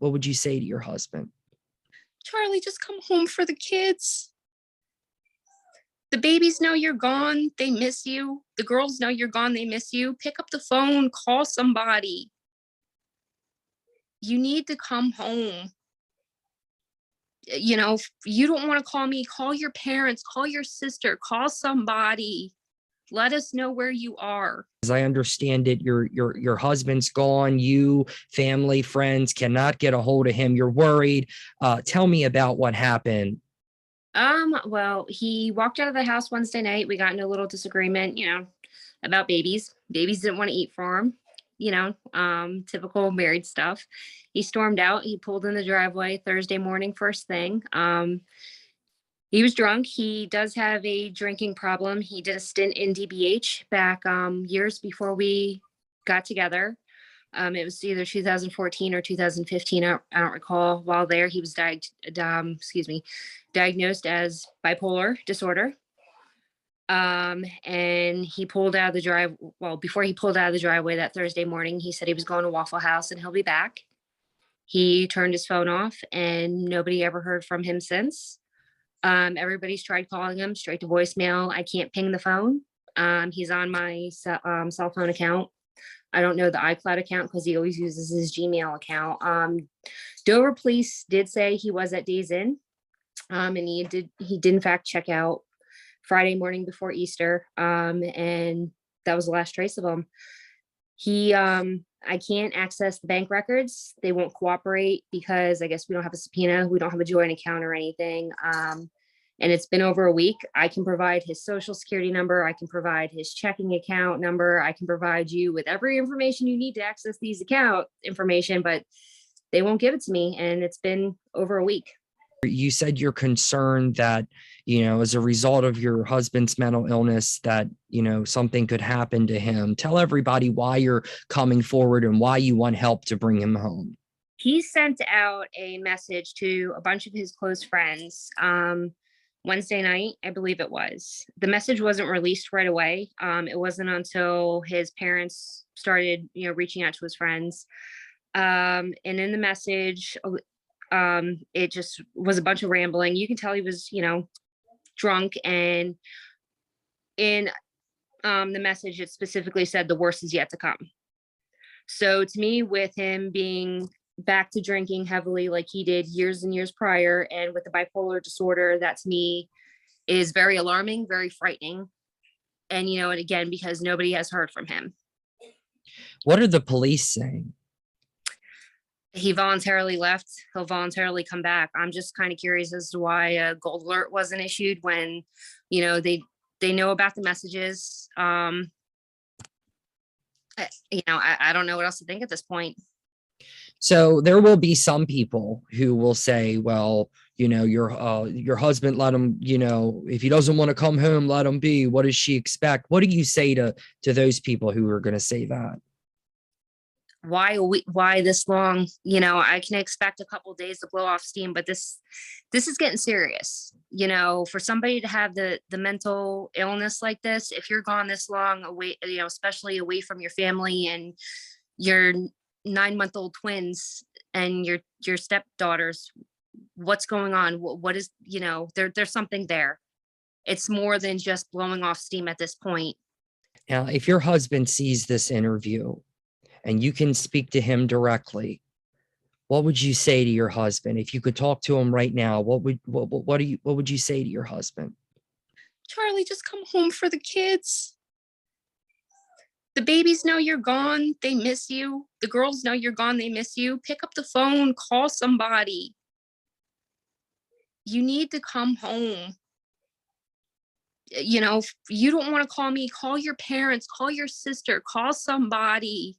what would you say to your husband? Charlie, just come home for the kids. The babies know you're gone. They miss you. The girls know you're gone. They miss you. Pick up the phone, call somebody. You need to come home. If you don't want to call me, call your parents, call your sister, call somebody. Let us know where you are. As I understand it, your husband's gone. You, family, friends cannot get a hold of him. You're worried. Tell me about what happened. Well, he walked out of the house Wednesday night. We got in a little disagreement, about babies. Babies didn't want to eat for him, typical married stuff. He stormed out. He pulled in the driveway Thursday morning, first thing. He was drunk. He does have a drinking problem. He did a stint in DBH back years before we got together. It was either 2014 or 2015. I don't recall. While there, he was diagnosed as bipolar disorder. And he pulled out of the drive. Well, before he pulled out of the driveway that Thursday morning, he said he was going to Waffle House and he'll be back. He turned his phone off and nobody ever heard from him since. Everybody's tried calling him straight to voicemail. I can't ping the phone. He's on my cell phone account. I don't know the iCloud account because he always uses his Gmail account. Dover police did say he was at Days Inn, and he did in fact check out Friday morning before Easter, and that was the last trace of him. I can't access the bank records. They won't cooperate because I guess we don't have a subpoena. We don't have a joint account or anything. And it's been over a week. I can provide his social security number. I can provide his checking account number. I can provide you with every information you need to access these account information, but they won't give it to me. And it's been over a week. You said you're concerned that, as a result of your husband's mental illness, that, something could happen to him. Tell everybody why you're coming forward and why you want help to bring him home. He sent out a message to a bunch of his close friends Wednesday night, I believe it was. The message wasn't released right away. It wasn't until his parents started, reaching out to his friends. And in the message, it just was a bunch of rambling. You can tell he was, drunk. And in the message, it specifically said the worst is yet to come. So to me, with him being back to drinking heavily like he did years and years prior, and with the bipolar disorder, that to me is very alarming, very frightening. And, and again, because nobody has heard from him. What are the police saying? He voluntarily left. He'll voluntarily come back. I'm just kind of curious as to why a gold alert wasn't issued when, they know about the messages. I don't know what else to think at this point. So there will be some people who will say, well, your husband, let him, if he doesn't want to come home, let him be. What does she expect? What do you say to those people who are going to say that? Why this long? I can expect a couple of days to blow off steam, but this is getting serious. For somebody to have the mental illness like this, if you're gone this long away, especially away from your family and your 9-month-old twins and your stepdaughters, what's going on? What is, there's something there. It's more than just blowing off steam at this point. Now, if your husband sees this interview and you can speak to him directly, what would you say to your husband? If you could talk to him right now, what would you say to your husband? Charlie, just come home for the kids. The babies know you're gone. They miss you. The girls know you're gone. They miss you. Pick up the phone, call somebody. You need to come home. If you don't want to call me, call your parents, call your sister, call somebody.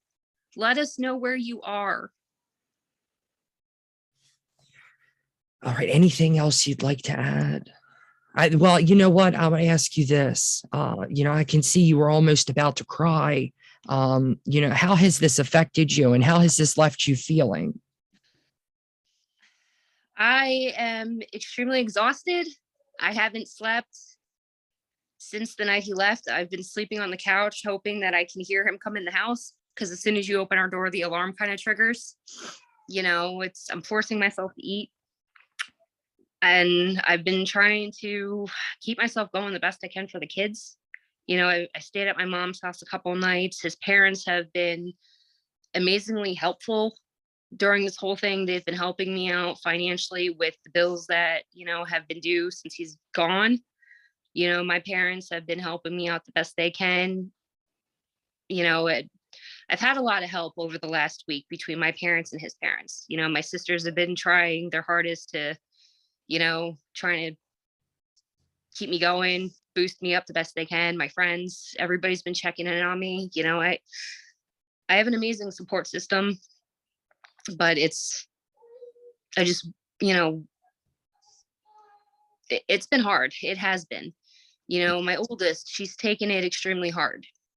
Let us know where you are. All right. Anything else you'd like to add? Well, you know what? I'm going to ask you this. I can see you were almost about to cry. How has this affected you and how has this left you feeling? I am extremely exhausted. I haven't slept since the night he left. I've been sleeping on the couch, hoping that I can hear him come in the house, because as soon as you open our door, the alarm kind of triggers. I'm forcing myself to eat, and I've been trying to keep myself going the best I can for the kids. I stayed at my mom's house a couple nights. His parents have been amazingly helpful during this whole thing. They've been helping me out financially with the bills that, have been due since he's gone. My parents have been helping me out the best they can. You know, it, I've had a lot of help over the last week between my parents and his parents. My sisters have been trying their hardest to, trying to keep me going, boost me up the best they can. My friends, everybody's been checking in on me. I have an amazing support system, but I just, you know, it's been hard. It has been. My oldest, she's taken it extremely hard.